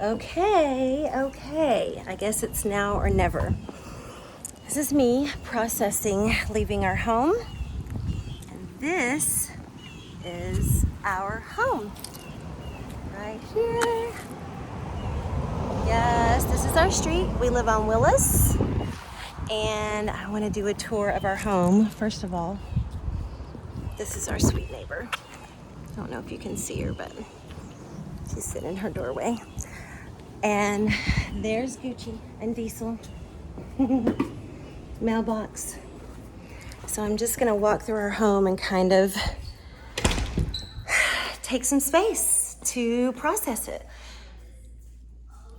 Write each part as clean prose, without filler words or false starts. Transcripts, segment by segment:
Okay. I guess it's now or never. This is me processing leaving our home. And this is our home. Right here. Yes, this is our street. We live on Willis. And I want to do a tour of our home. First of all, this is our sweet neighbor. I don't know if you can see her, but she's sitting in her doorway. And there's Gucci and Diesel. Mailbox. So I'm just gonna walk through our home and kind of take some space to process it.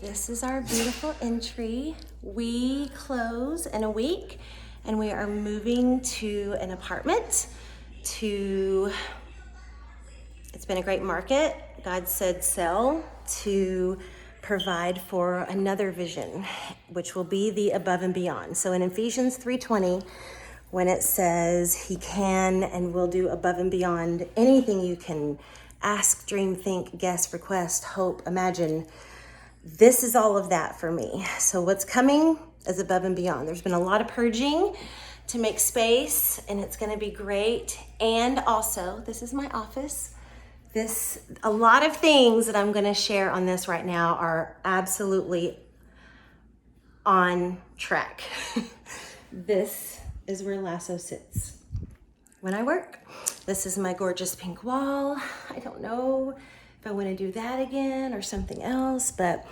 This is our beautiful entry. We close in a week and we are moving to an apartment it's been a great market. God said sell to provide for another vision, which will be the above and beyond. So in Ephesians 3:20, when it says he can and will do above and beyond anything you can ask, dream, think, guess, request, hope, imagine, this is all of that for me. So what's coming is above and beyond. There's been a lot of purging to make space, and it's gonna be great. And also, this is my office. A lot of things that I'm gonna share on this right now are absolutely on track. This is where Lasso sits when I work. This is my gorgeous pink wall. I don't know if I wanna do that again or something else, but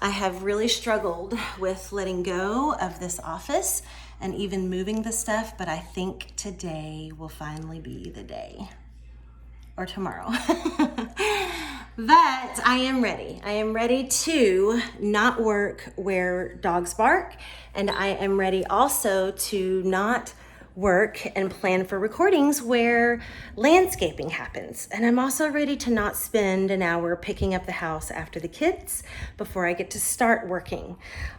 I have really struggled with letting go of this office and even moving the stuff, but I think today will finally be the day. Or tomorrow. But I am ready. I am ready to not work where dogs bark, and I am ready also to not work and plan for recordings where landscaping happens. And I'm also ready to not spend an hour picking up the house after the kids before I get to start working.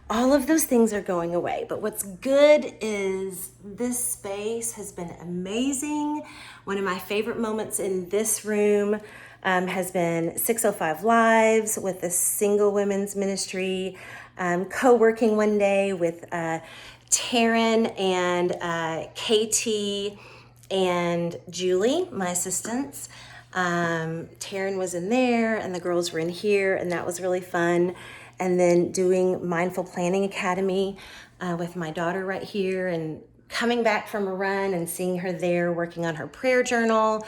All of those things are going away. But what's good is this space has been amazing. One of my favorite moments in this room has been 605 Lives with the Single Women's Ministry, co-working one day with Taryn and Katie and Julie, my assistants. Taryn was in there and the girls were in here, and that was really fun. And then doing Mindful Planning Academy with my daughter right here, and coming back from a run and seeing her there working on her prayer journal.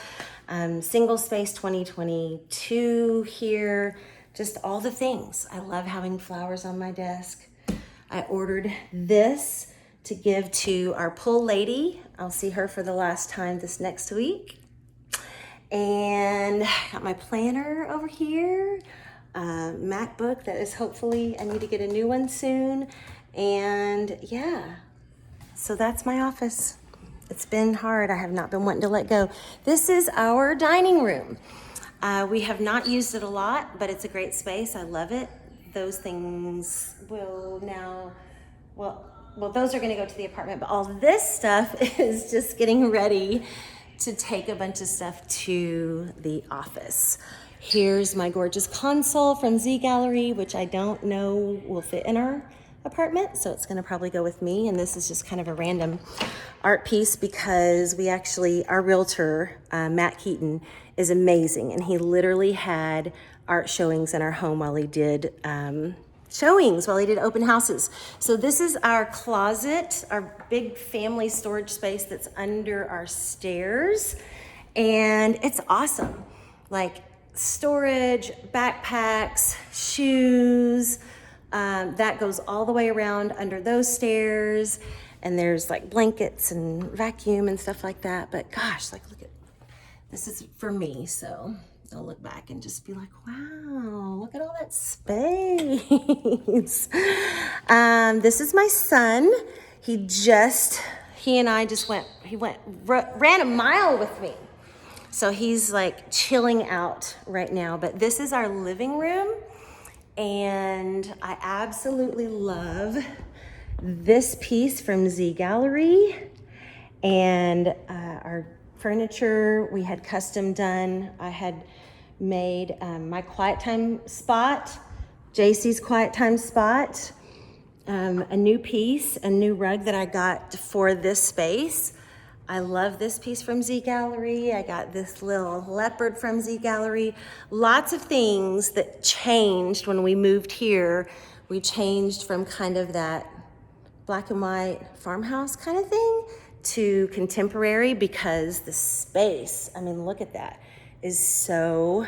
Single Space 2022 here, just all the things. I love having flowers on my desk. I ordered this to give to our pool lady. I'll see her for the last time this next week. And got my planner over here, MacBook that is hopefully, I need to get a new one soon. And yeah, so that's my office. It's been hard. I have not been wanting to let go. This is our dining room. We have not used it a lot, but it's a great space. I love it. Those things will now, well, those are gonna go to the apartment, but all this stuff is just getting ready to take a bunch of stuff to the office. Here's my gorgeous console from Z Gallery, which I don't know will fit in our apartment, so it's gonna probably go with me. And this is just kind of a random art piece because our realtor, Matt Keaton, is amazing. And he literally had art showings in our home while he did open houses. So this is our closet, our big family storage space that's under our stairs. And it's awesome. Like storage, backpacks, shoes, that goes all the way around under those stairs. And there's like blankets and vacuum and stuff like that. But gosh, like look at, this is for me. So I'll look back and just be like, wow, look at all that space. This is my son. He and I just ran a mile with me. So he's like chilling out right now. But this is our living room. And I absolutely love this piece from Z Gallery. And our furniture we had custom done. I had made my quiet time spot JC's quiet time spot. A new piece, a new rug that I got for this space. I love this piece from Z Gallery. I got this little leopard from Z Gallery. Lots of things that changed when we moved here. We changed from kind of that black and white farmhouse kind of thing to contemporary because the space, I mean, look at that, is so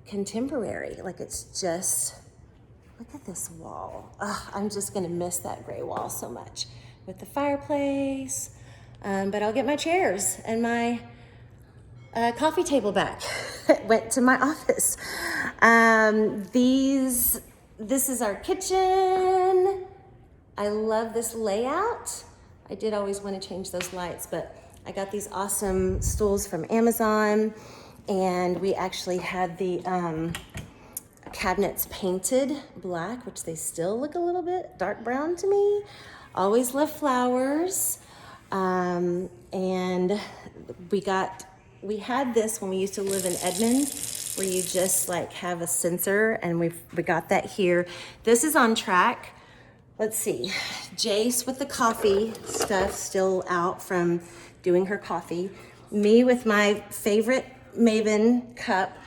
contemporary. Like it's just, look at this wall. Oh, I'm just gonna miss that gray wall so much with the fireplace. But I'll get my chairs and my coffee table back. Went to my office. This is our kitchen. I love this layout. I did always want to change those lights, but I got these awesome stools from Amazon, and we actually had the cabinets painted black, which they still look a little bit dark brown to me. Always love flowers. And we had this when we used to live in Edmond, where you just like have a sensor, and we got that here. This is on track. Let's see, Jace with the coffee stuff still out from doing her coffee. Me with my favorite Maven cup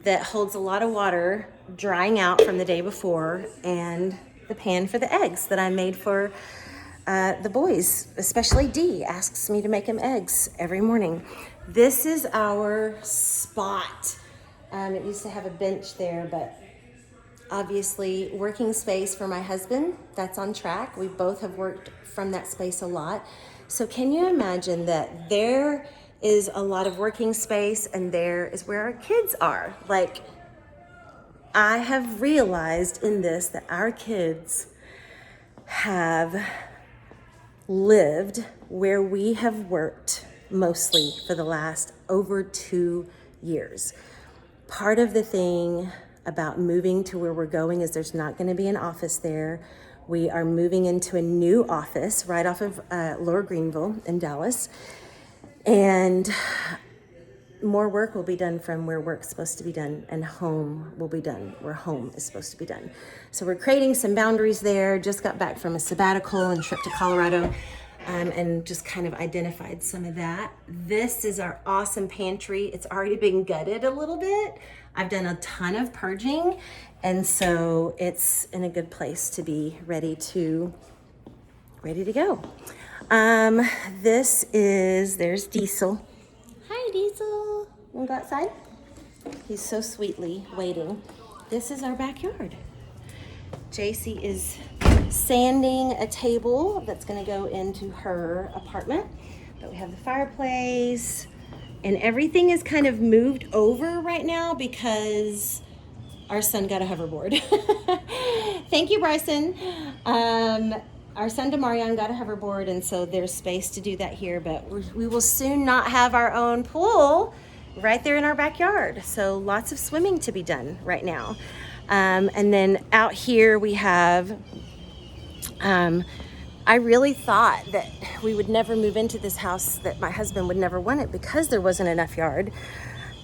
that holds a lot of water drying out from the day before, and the pan for the eggs that I made for the boys, especially D asks me to make him eggs every morning. This is our spot. It used to have a bench there, but obviously working space for my husband, that's on track. We both have worked from that space a lot. So can you imagine that there is a lot of working space and there is where our kids are? Like, I have realized in this that our kids have lived where we have worked mostly for the last over 2 years. Part of the thing about moving to where we're going is there's not going to be an office there. We are moving into a new office right off of Lower Greenville in Dallas, and more work will be done from where work's supposed to be done, and home will be done where home is supposed to be done. So we're creating some boundaries there. Just got back from a sabbatical and trip to Colorado, and just kind of identified some of that. This is our awesome pantry. It's already been gutted a little bit. I've done a ton of purging, and so it's in a good place to be ready to go. There's Diesel. Hi, Diesel. You wanna go outside? He's so sweetly waiting. This is our backyard. JC is sanding a table that's gonna go into her apartment. But we have the fireplace, and everything is kind of moved over right now because our son got a hoverboard. Thank you, Bryson. Our son Demarion got a hoverboard, and so there's space to do that here, but we will soon not have our own pool right there in our backyard. So lots of swimming to be done right now. And then out here we have, I really thought that we would never move into this house, that my husband would never want it because there wasn't enough yard.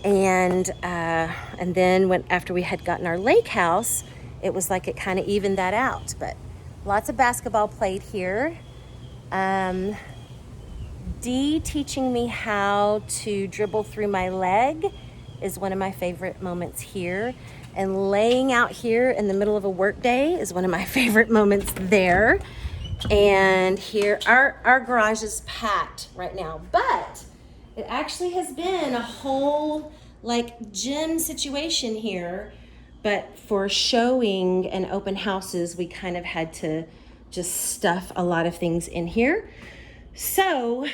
And then after we had gotten our lake house, it was like it kind of evened that out. But lots of basketball played here. Dee teaching me how to dribble through my leg is one of my favorite moments here. And laying out here in the middle of a work day is one of my favorite moments there. And here, our garage is packed right now, but it actually has been a whole like gym situation here. But for showing and open houses, we kind of had to just stuff a lot of things in here. So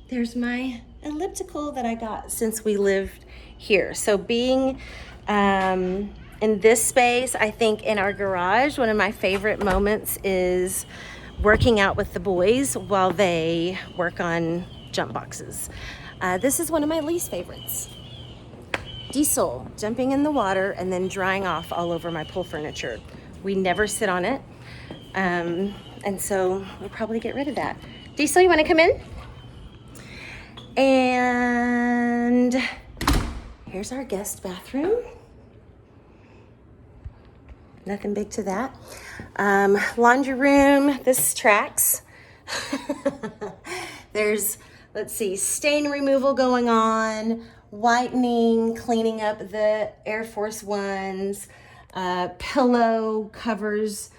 there's my elliptical that I got since we lived here. So being in this space, I think in our garage, one of my favorite moments is working out with the boys while they work on jump boxes. This is one of my least favorites. Diesel jumping in the water and then drying off all over my pool furniture. We never sit on it. And so we'll probably get rid of that. Diesel, you want to come in? And here's our guest bathroom. nothing big to that. Laundry room, this tracks. There's, let's see, stain removal going on, whitening, cleaning up the Air Force Ones, pillow covers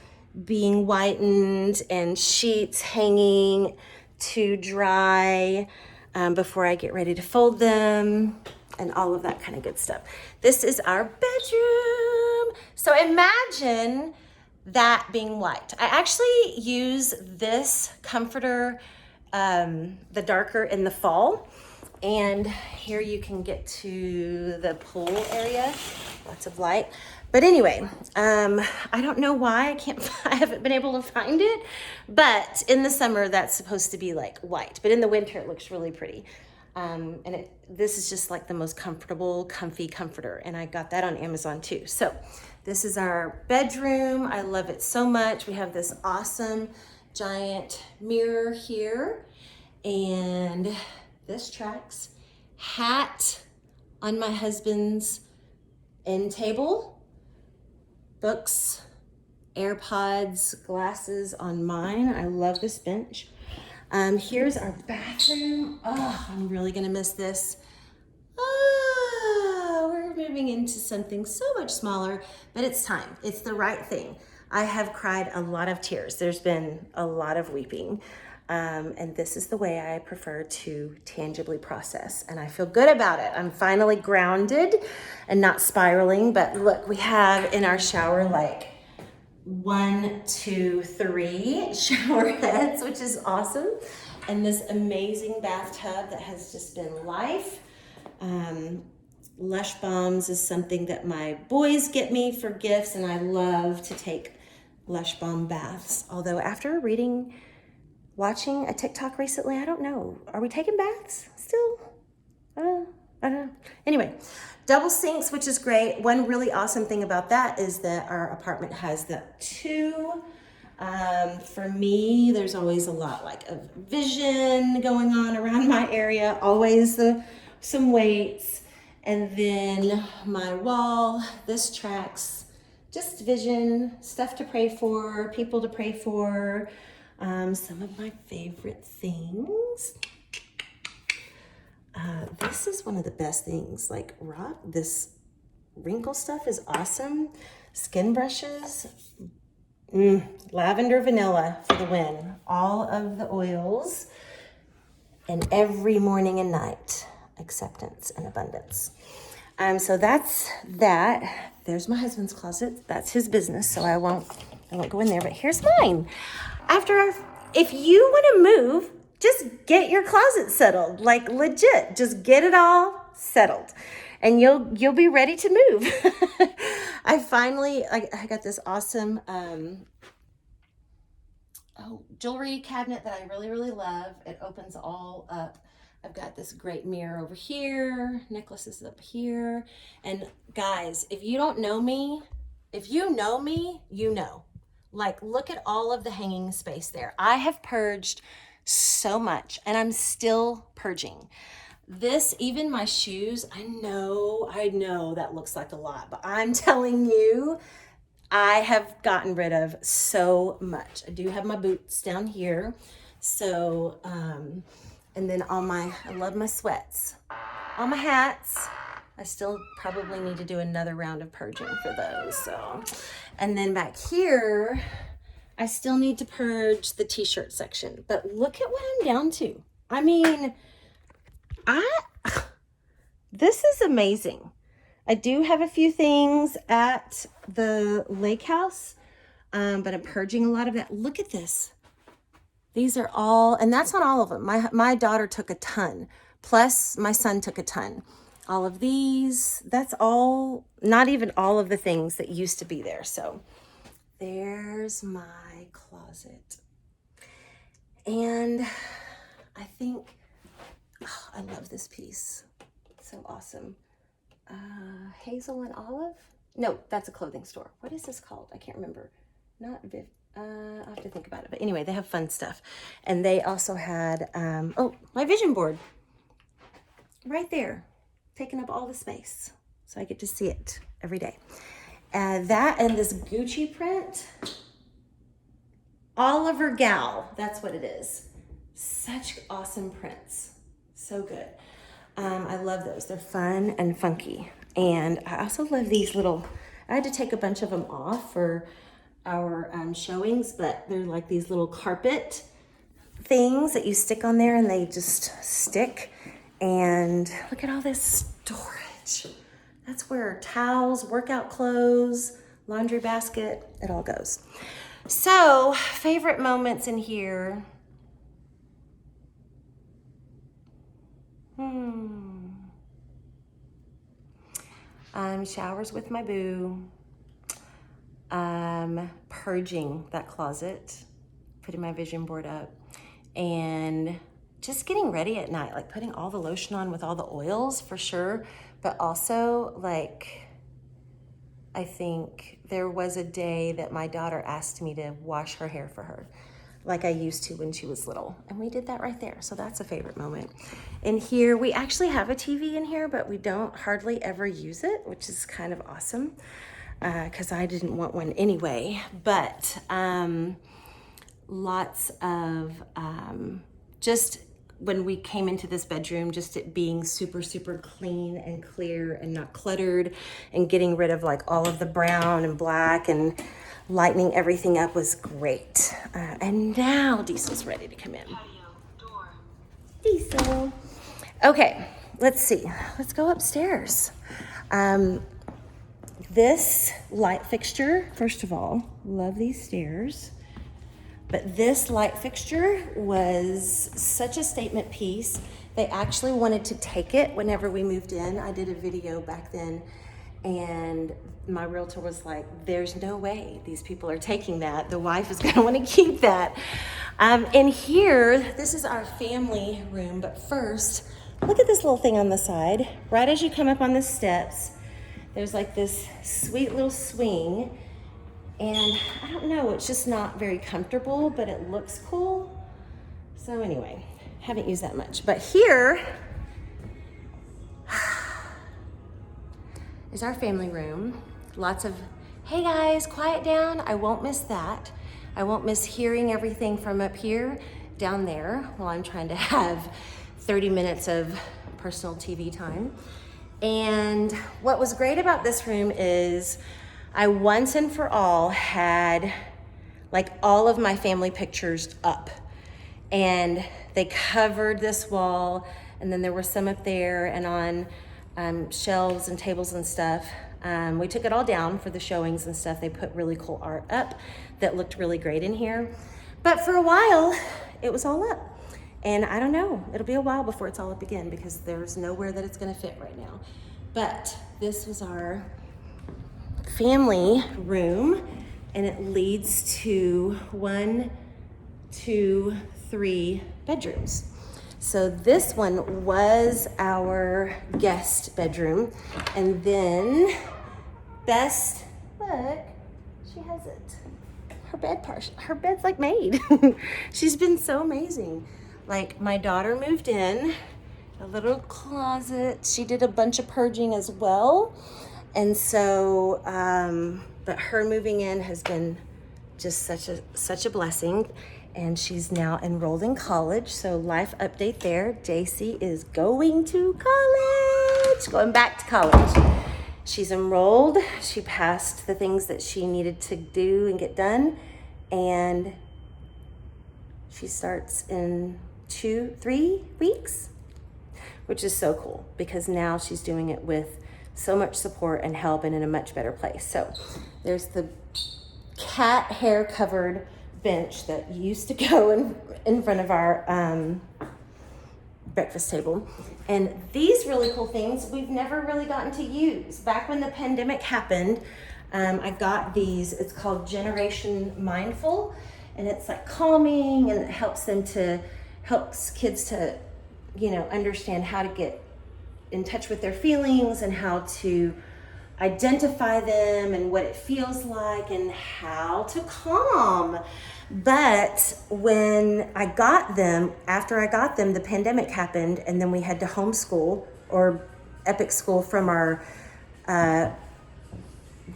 being whitened, and sheets hanging to dry before I get ready to fold them, and all of that kind of good stuff. This is our bedroom. So imagine that being white. I actually use this comforter, the darker in the fall. And here you can get to the pool area, lots of light. But anyway, I don't know why I haven't been able to find it, but in the summer that's supposed to be like white, but in the winter it looks really pretty. And this is just like the most comfortable, comfy comforter, and I got that on Amazon too. So this is our bedroom. I love it so much. We have this awesome giant mirror here, and this tracks. Hat on my husband's end table. Books, AirPods, glasses on mine. I love this bench. Here's our bathroom. Oh, I'm really gonna miss this. Oh, we're moving into something so much smaller, but it's time. It's the right thing. I have cried a lot of tears. There's been a lot of weeping. And this is the way I prefer to tangibly process, and I feel good about it. I'm finally grounded and not spiraling. But look, we have in our shower like 1, 2, 3 shower heads, which is awesome, and this amazing bathtub that has just been life. Lush Bombs is something that my boys get me for gifts, and I love to take Lush Bomb baths. Although after watching a TikTok recently, I don't know. Are we taking baths still? I don't know. Anyway, double sinks, which is great. One really awesome thing about that is that our apartment has the 2. For me, there's always a lot like of vision going on around my area, always some weights. And then my wall, this tracks just vision, stuff to pray for, people to pray for. Some of my favorite things. This is one of the best things, like this wrinkle stuff is awesome. Skin brushes, lavender vanilla for the win. All of the oils, and every morning and night, acceptance and abundance. So that's that. There's my husband's closet. That's his business, so I won't go in there, but here's mine. If you want to move, just get your closet settled, like legit. Just get it all settled, and you'll be ready to move. I got this awesome jewelry cabinet that I really, really love. It opens all up. I've got this great mirror over here, necklaces up here. And guys, if you don't know me, if you know me, you know. Like, look at all of the hanging space there. I have purged so much, and I'm still purging. Even my shoes, I know that looks like a lot, but I'm telling you, I have gotten rid of so much. I do have my boots down here. So, and then I love my sweats. All my hats, I still probably need to do another round of purging for those. So, and then back here, I still need to purge the t-shirt section. But look at what I'm down to. I mean, this is amazing. I do have a few things at the lake house, but I'm purging a lot of that. Look at this. These are all, and that's not all of them. My daughter took a ton, plus my son took a ton. All of these, that's all, not even all of the things that used to be there. So there's my closet. And I think, I love this piece. So awesome. Hazel and Olive? No, that's a clothing store. What is this called? I can't remember. Not Viv. I'll have to think about it. But anyway, they have fun stuff. And they also had, my vision board. Right there. Taking up all the space. So I get to see it every day. That and this Gucci print. Oliver Gal, that's what it is. Such awesome prints. So good. I love those. They're fun and funky. And I also love these little, I had to take a bunch of them off for our showings, but they're like these little carpet things that you stick on there and they just stick. And look at all this storage. That's where towels, workout clothes, laundry basket, it all goes. So, favorite moments in here. Showers with my boo. Purging that closet, putting my vision board up, and just getting ready at night, like putting all the lotion on with all the oils for sure, but also like, I think there was a day that my daughter asked me to wash her hair for her, like I used to when she was little. And we did that right there. So that's a favorite moment. In here, we actually have a TV in here, but we don't hardly ever use it, which is kind of awesome because I didn't want one anyway. But lots of just when we came into this bedroom, just it being super, super clean and clear and not cluttered, and getting rid of like all of the brown and black and lightening everything up was great. And now Diesel's ready to come in. Diesel. Okay, let's see. Let's go upstairs. This light fixture, first of all, love these stairs. But this light fixture was such a statement piece. They actually wanted to take it whenever we moved in. I did a video back then, and my realtor was like, there's no way these people are taking that. The wife is gonna wanna keep that. In here, this is our family room, but first, look at this little thing on the side. Right as you come up on the steps, there's like this sweet little swing. And I don't know, it's just not very comfortable, but it looks cool. So anyway, haven't used that much. But here is our family room. Lots of, hey guys, quiet down. I won't miss that. I won't miss hearing everything from up here down there while I'm trying to have 30 minutes of personal TV time. And what was great about this room is I once and for all had like all of my family pictures up, and they covered this wall, and then there were some up there and on shelves and tables and stuff. We took it all down for the showings and stuff. They put really cool art up that looked really great in here. But for a while, it was all up. And I don't know, it'll be a while before it's all up again because there's nowhere that it's gonna fit right now. But this was our family room, and it leads to 1, 2, 3 bedrooms. So this one was our guest bedroom, and then best, look, she has it. Her bed's like made. She's been so amazing. Like, my daughter moved in, a little closet. She did a bunch of purging as well. And so, but her moving in has been just such a blessing. And she's now enrolled in college. So life update there. JC is going to college, going back to college. She's enrolled. She passed the things that she needed to do and get done. And she starts in 2-3 weeks, which is so cool because now she's doing it with so much support and help and in a much better place. So there's the cat hair covered bench that used to go in front of our breakfast table. And these really cool things we've never really gotten to use. Back when the pandemic happened, I got these. It's called Generation Mindful, and it's like calming, and it helps kids to, understand how to get in touch with their feelings and how to identify them and what it feels like and how to calm. But when I got them, after I got them, the pandemic happened, and then we had to homeschool or epic school from our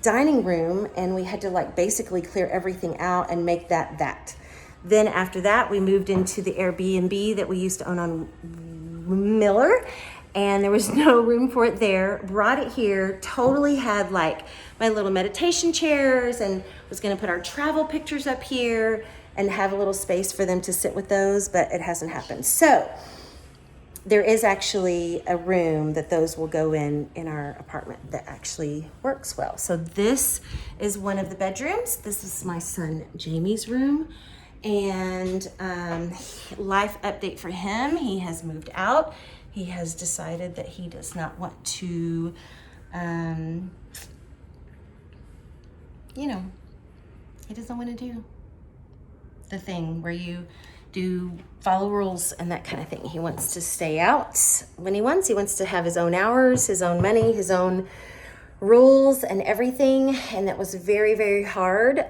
dining room, and we had to like basically clear everything out and make that. Then after that, we moved into the Airbnb that we used to own on Miller, and there was no room for it there. Brought it here, totally had like my little meditation chairs, and was gonna put our travel pictures up here and have a little space for them to sit with those, but it hasn't happened. So there is actually a room that those will go in our apartment that actually works well. So this is one of the bedrooms. This is my son Jamie's room. And life update for him, he has moved out. He has decided that he does not want to, he doesn't want to do the thing where you do follow rules and that kind of thing. He wants to stay out when he wants. He wants to have his own hours, his own money, his own rules and everything. And that was very, very hard.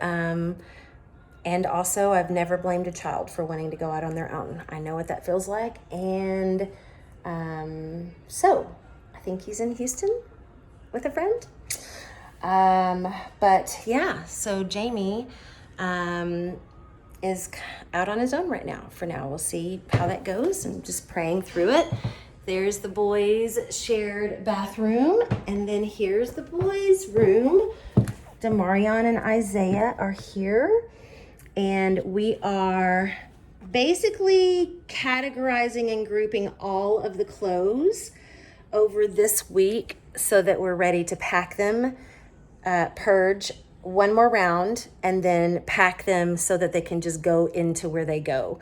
And also, I've never blamed a child for wanting to go out on their own. I know what that feels like. And so I think he's in Houston with a friend. But yeah, so Jamie is out on his own right now. For now, we'll see how that goes. I'm just praying through it. There's the boys' shared bathroom. And then here's the boys' room. Demarion and Isaiah are here. And we are basically categorizing and grouping all of the clothes over this week so that we're ready to pack them, purge one more round, and then pack them so that they can just go into where they go.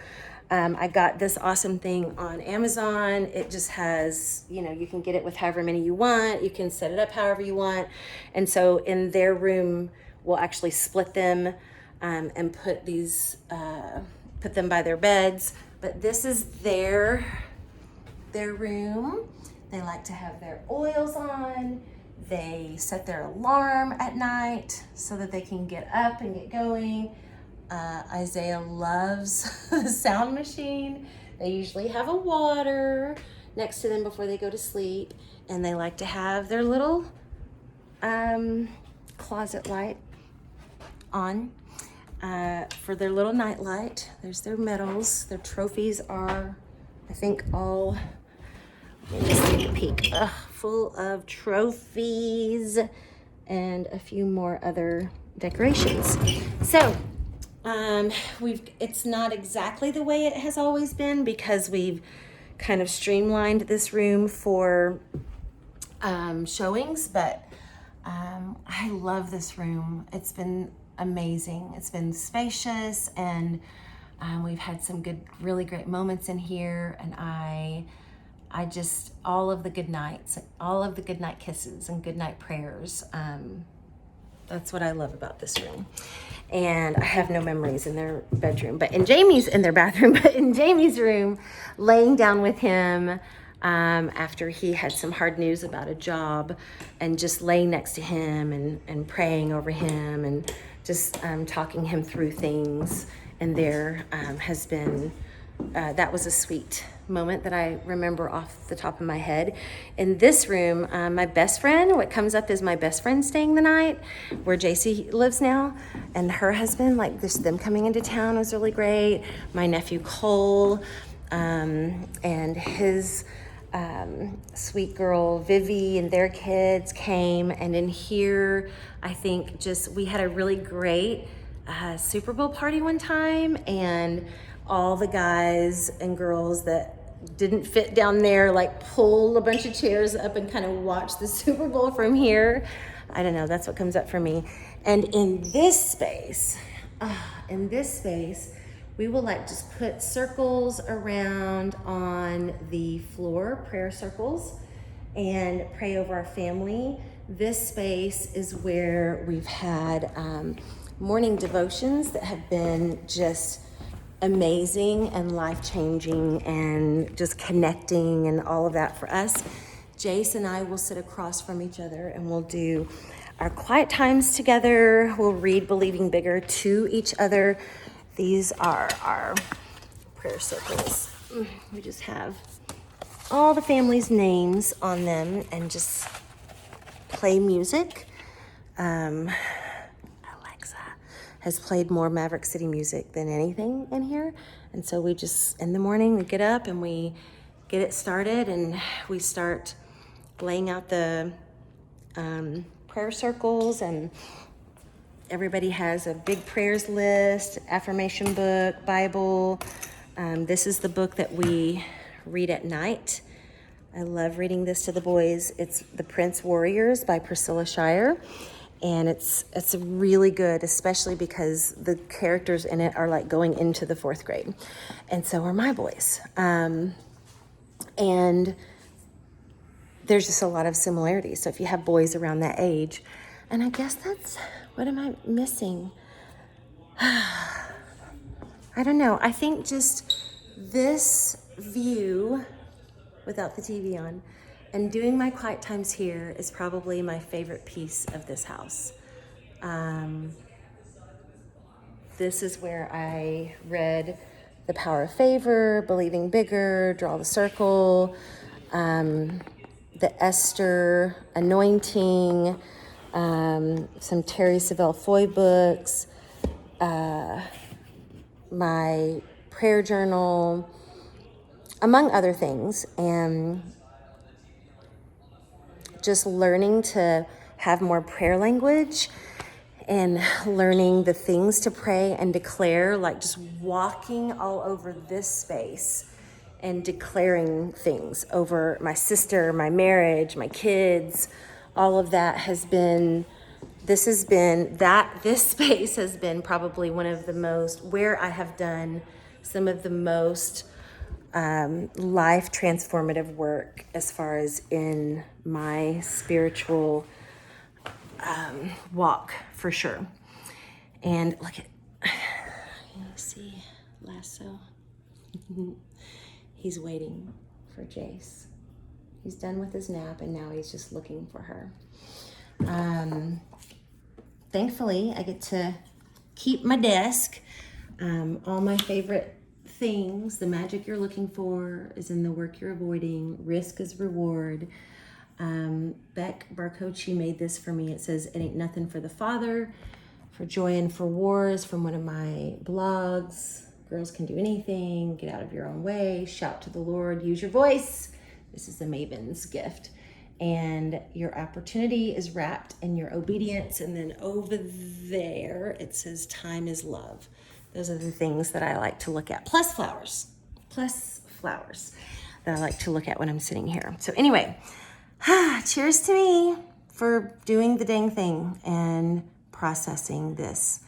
I got this awesome thing on Amazon. It just has, you can get it with however many you want. You can set it up however you want. And so in their room, we'll actually split them and put them by their beds. But this is their room. They like to have their oils on. They set their alarm at night so that they can get up and get going. Isaiah loves the sound machine. They usually have a water next to them before they go to sleep. And they like to have their little closet light on. For their little night light. There's their medals. Their trophies are, I think, all, let me just take a peek, full of trophies and a few more other decorations. So it's not exactly the way it has always been because we've kind of streamlined this room for showings, but I love this room. It's been amazing. It's been spacious, and we've had some really great moments in here. And I just, all of the good nights, all of the good night kisses and good night prayers. That's what I love about this room. And I have no memories in their bedroom, but in their bathroom, but in Jamie's room, laying down with him, after he had some hard news about a job, and just laying next to him and praying over him and just talking him through things. And there has been, that was a sweet moment that I remember off the top of my head. In this room, my best friend, what comes up is my best friend staying the night, where JC lives now, and her husband, like just them coming into town was really great. My nephew Cole, and his sweet girl Vivi and their kids came. And in here, I think we had a really great Super Bowl party one time, and all the guys and girls that didn't fit down there like pulled a bunch of chairs up and kind of watched the Super Bowl from here. I don't know, that's what comes up for me. And in this space, we will like just put circles around on the floor, prayer circles, and pray over our family. This space is where we've had morning devotions that have been just amazing and life-changing and just connecting and all of that for us. Jace and I will sit across from each other and we'll do our quiet times together. We'll read Believing Bigger to each other. These are our prayer circles. We just have all the family's names on them and just play music. Alexa has played more Maverick City music than anything in here. And so we just, in the morning, we get up and we get it started and we start laying out the prayer circles, and everybody has a big prayers list, affirmation book, Bible. This is the book that we read at night. I love reading this to the boys. It's The Prince Warriors by Priscilla Shirer. And it's really good, especially because the characters in it are like going into the 4th grade. And so are my boys. And there's just a lot of similarities. So if you have boys around that age, and I guess that's, what am I missing? I don't know. I think just this view without the TV on and doing my quiet times here is probably my favorite piece of this house. This is where I read The Power of Favor, Believing Bigger, Draw the Circle, the Esther Anointing, some Terry Savelle Foy books, my prayer journal, among other things, and just learning to have more prayer language and learning the things to pray and declare, like just walking all over this space and declaring things over my sister, my marriage, my kids. All of that has been, this space has been probably one of the most, where I have done some of the most life transformative work as far as in my spiritual walk, for sure. And look at, you see Lasso? He's waiting for Jace. He's done with his nap and now he's just looking for her. Thankfully, I get to keep my desk. All my favorite things, the magic you're looking for is in the work you're avoiding. Risk is reward. Beck Barcochi made this for me. It says, "It ain't nothing for the Father, for joy and for wars," from one of my blogs. Girls can do anything. Get out of your own way. Shout to the Lord. Use your voice. This is the Maven's gift. And your opportunity is wrapped in your obedience. And then over there, it says, "Time is love." Those are the things that I like to look at. Plus flowers that I like to look at when I'm sitting here. So anyway, cheers to me for doing the dang thing and processing this.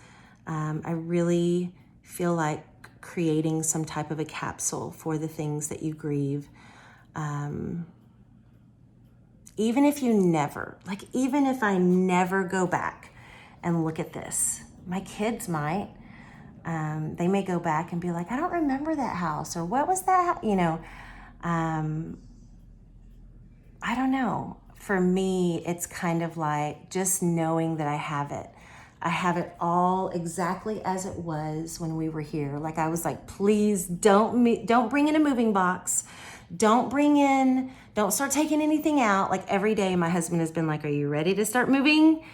I really feel like creating some type of a capsule for the things that you grieve. Even if I never go back and look at this, my kids might. They may go back and be like, "I don't remember that house," or "What was that?" I don't know. For me, it's kind of like just knowing that I have it. I have it all exactly as it was when we were here. Like I was like, please don't bring in a moving box. Don't start taking anything out. Like every day my husband has been like, "Are you ready to start moving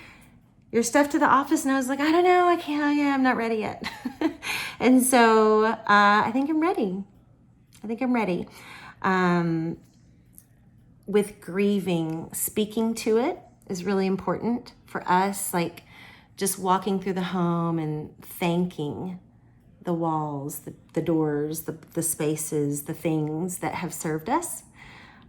your stuff to the office?" And I was like, "I don't know. I can't. Yeah, I'm not ready yet." And so I think I'm ready. With grieving, speaking to it is really important for us. Like just walking through the home and thanking the walls, the doors, the spaces, the things that have served us.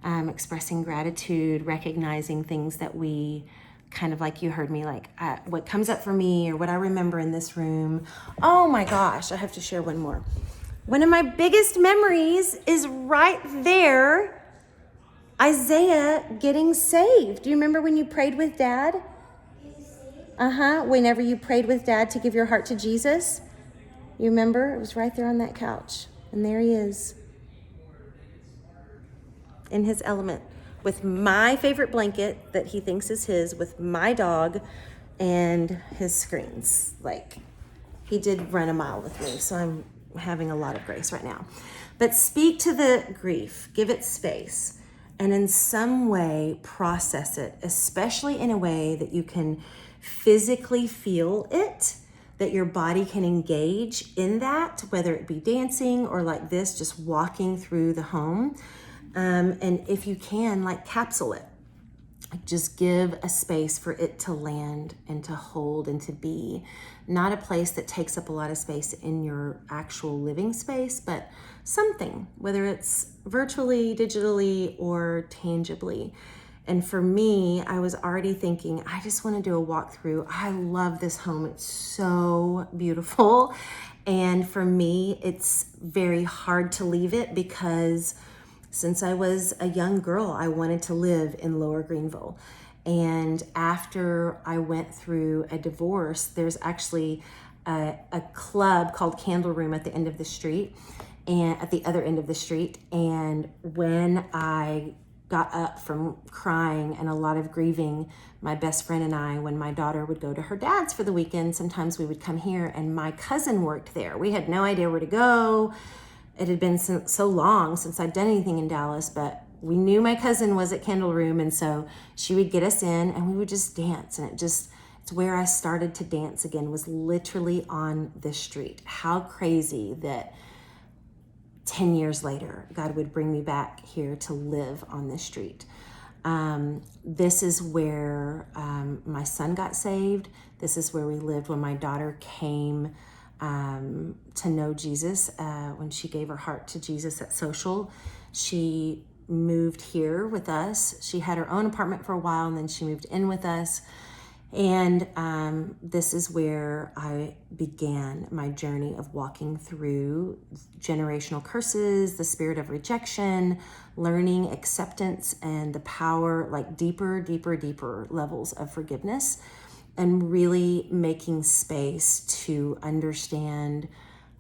Expressing gratitude, recognizing things that we kind of, like you heard me, like what comes up for me or what I remember in this room. Oh my gosh, I have to share one more. One of my biggest memories is right there, Isaiah getting saved. Do you remember when you prayed with Dad? Whenever you prayed with Dad to give your heart to Jesus. You remember? It was right there on that couch. And there he is in his element with my favorite blanket that he thinks is his, with my dog and his screens. Like, he did run a mile with me, so I'm having a lot of grace right now. But speak to the grief, give it space, and in some way process it, especially in a way that you can physically feel it, that your body can engage in that, whether it be dancing or like this, just walking through the home. And if you can, like capsule it. Just give a space for it to land and to hold and to be. Not a place that takes up a lot of space in your actual living space, but something, whether it's virtually, digitally, or tangibly. And for me, I was already thinking, I just want to do a walkthrough. I love this home. It's so beautiful. And for me, it's very hard to leave it because since I was a young girl, I wanted to live in Lower Greenville. And after I went through a divorce, there's actually a club called Candle Room at the end of the street, and at the other end of the street. And when I got up from crying and a lot of grieving, my best friend and I, when my daughter would go to her dad's for the weekend, sometimes we would come here, and my cousin worked there. We had no idea where to go. It had been so long since I'd done anything in Dallas, but we knew my cousin was at Candle Room, and so she would get us in and we would just dance. And it's where I started to dance again, was literally on this street. How crazy that 10 years later, God would bring me back here to live on this street. This is where my son got saved. This is where we lived when my daughter came to know Jesus. When she gave her heart to Jesus at Social, she moved here with us. She had her own apartment for a while, and then she moved in with us. And this is where I began my journey of walking through generational curses, the spirit of rejection, learning acceptance, and the power, like deeper levels of forgiveness, and really making space to understand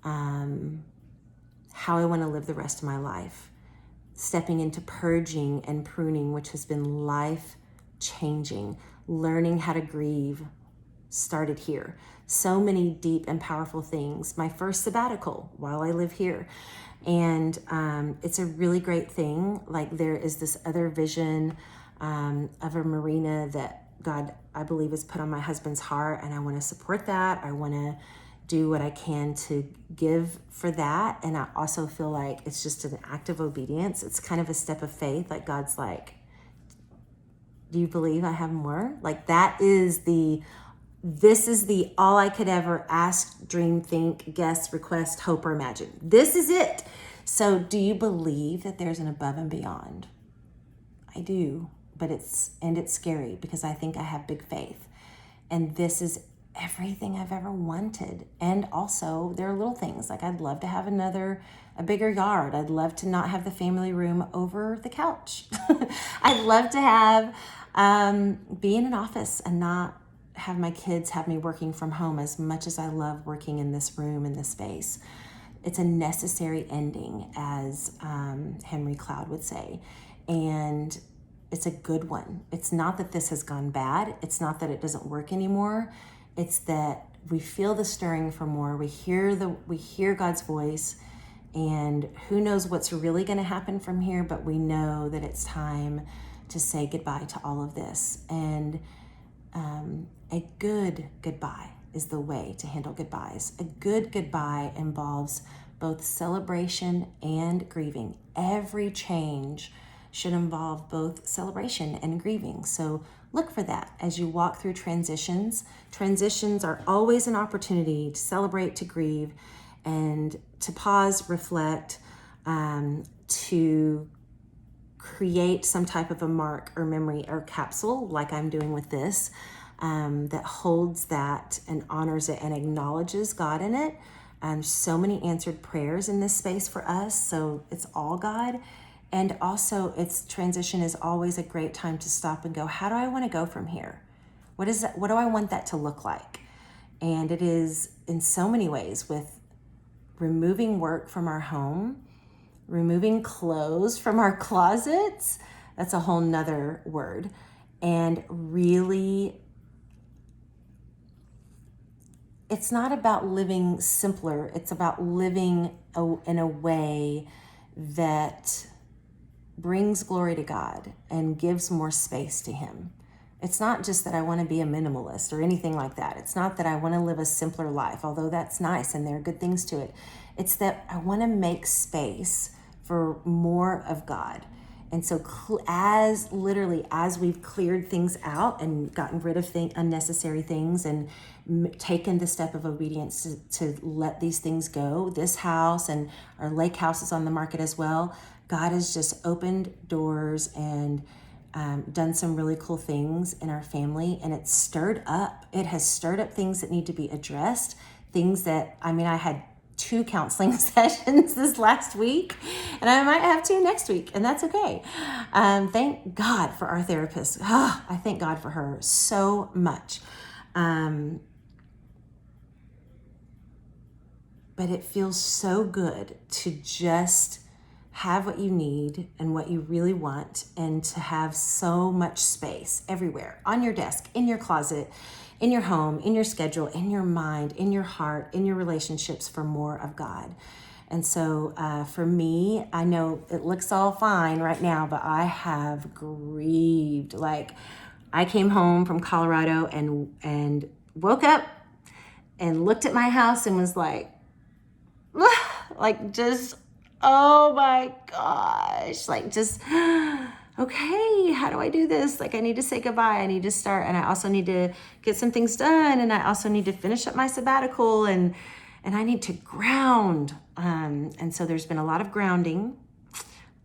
how I want to live the rest of my life. Stepping into purging and pruning, which has been life-changing. Learning how to grieve started here. So many deep and powerful things. My first sabbatical while I live here. And it's a really great thing. Like, there is this other vision of a marina that God, I believe, has put on my husband's heart, and I want to support that. I want to do what I can to give for that. And I also feel like it's just an act of obedience. It's kind of a step of faith. Like, God's like, do you believe I have more? Like, this is the all I could ever ask, dream, think, guess, request, hope, or imagine. This is it. So do you believe that there's an above and beyond? I do, but it's scary because I think I have big faith. And this is everything I've ever wanted. And also there are little things like I'd love to have a bigger yard. I'd love to not have the family room over the couch. I'd love to have, be in an office and not have my kids have me working from home as much as I love working in this room, in this space. It's a necessary ending, as Henry Cloud would say. And it's a good one. It's not that this has gone bad. It's not that it doesn't work anymore. It's that we feel the stirring for more. We hear God's voice, and who knows what's really going to happen from here, but we know that it's time to say goodbye to all of this. And a good goodbye is the way to handle goodbyes. A good goodbye involves both celebration and grieving. Every change should involve both celebration and grieving. So look for that as you walk through transitions. Transitions are always an opportunity to celebrate, to grieve, and to pause, reflect, to create some type of a mark or memory or capsule, like I'm doing with this, that holds that and honors it and acknowledges God in it. So many answered prayers in this space for us, so it's all God. And also, transition is always a great time to stop and go, how do I want to go from here? What do I want that to look like? And it is in so many ways, with removing work from our home, removing clothes from our closets. That's a whole nother word. And really, it's not about living simpler. It's about living in a way that brings glory to God and gives more space to Him. It's not just that I want to be a minimalist or anything like that. It's not that I want to live a simpler life, although that's nice and there are good things to it. It's that I want to make space for more of God. And so as we've cleared things out and gotten rid of unnecessary things and taken the step of obedience to let these things go, this house and our lake house is on the market as well. God has just opened doors and done some really cool things in our family, and it has stirred up things that need to be addressed, things that, I had 2 counseling sessions this last week, and I might have 2 next week, and that's okay. Thank God for our therapist. I thank God for her so much. But it feels so good to just have what you need and what you really want, and to have so much space everywhere, on your desk, in your closet, in your home, in your schedule, in your mind, in your heart, in your relationships, for more of God. And so for me, I know it looks all fine right now, but I have grieved. Like, I came home from Colorado and woke up and looked at my house and was like just, oh my gosh, okay, how do I do this? I need to say goodbye. I need to start. And I also need to get some things done. And I also need to finish up my sabbatical, and I need to ground. And so there's been a lot of grounding,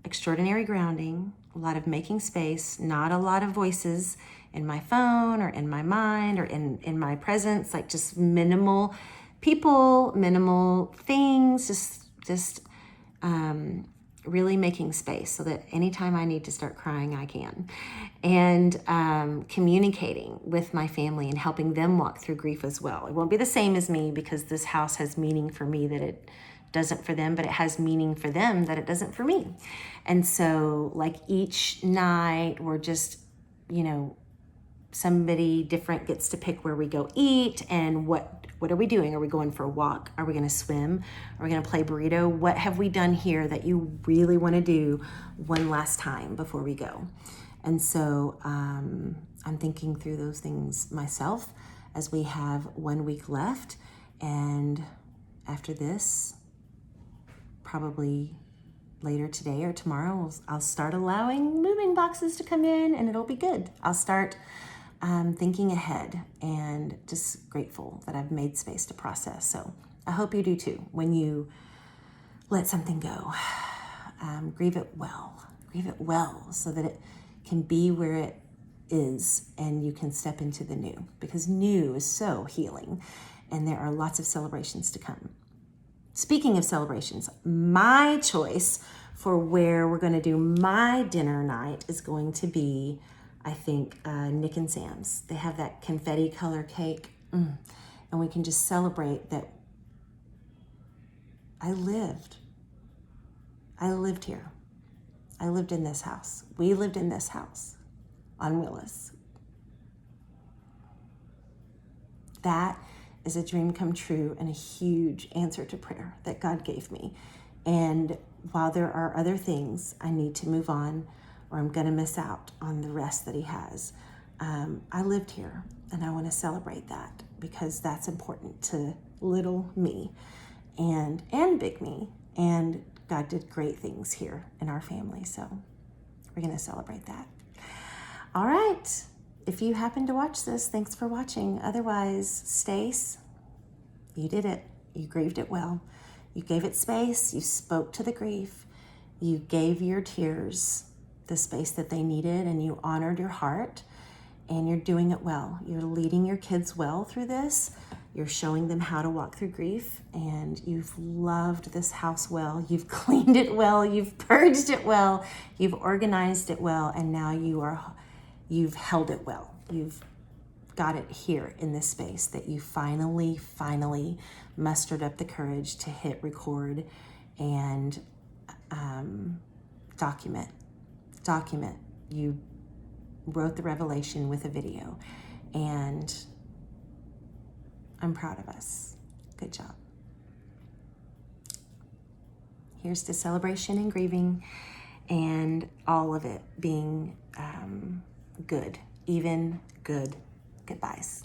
extraordinary grounding, a lot of making space, not a lot of voices in my phone or in my mind or in my presence, just minimal people, minimal things, just really making space so that anytime I need to start crying, I can. And communicating with my family and helping them walk through grief as well. It won't be the same as me, because this house has meaning for me that it doesn't for them, but it has meaning for them that it doesn't for me. And so each night we're just, somebody different gets to pick where we go eat and what are we doing? Are we going for a walk? Are we going to swim? Are we going to play burrito? What have we done here that you really want to do one last time before we go? And so I'm thinking through those things myself as we have 1 week left. And after this, probably later today or tomorrow, I'll start allowing moving boxes to come in, and it'll be good. I'll start thinking ahead, and just grateful that I've made space to process. So I hope you do too. When you let something go, grieve it well so that it can be where it is and you can step into the new, because new is so healing, and there are lots of celebrations to come. Speaking of celebrations, my choice for where we're going to do my dinner night is going to be, I think, Nick and Sam's. They have that confetti color cake, and we can just celebrate that I lived here. I lived in this house. We lived in this house on Willis. That is a dream come true and a huge answer to prayer that God gave me. And while there are other things I need to move on, or I'm going to miss out on the rest that he has, I lived here, and I want to celebrate that, because that's important to little me and big me. And God did great things here in our family, so we're going to celebrate that. All right. If you happen to watch this, thanks for watching. Otherwise, Stace, you did it. You grieved it well. You gave it space. You spoke to the grief. You gave your tears the space that they needed, and you honored your heart, and you're doing it well. You're leading your kids well through this. You're showing them how to walk through grief, and you've loved this house well. You've cleaned it well. You've purged it well. You've organized it well, and now you've held it well. You've got it here in this space that you finally mustered up the courage to hit record and document. You wrote the revelation with a video, and I'm proud of us. Good job. Here's to celebration and grieving, and all of it being good even good goodbyes.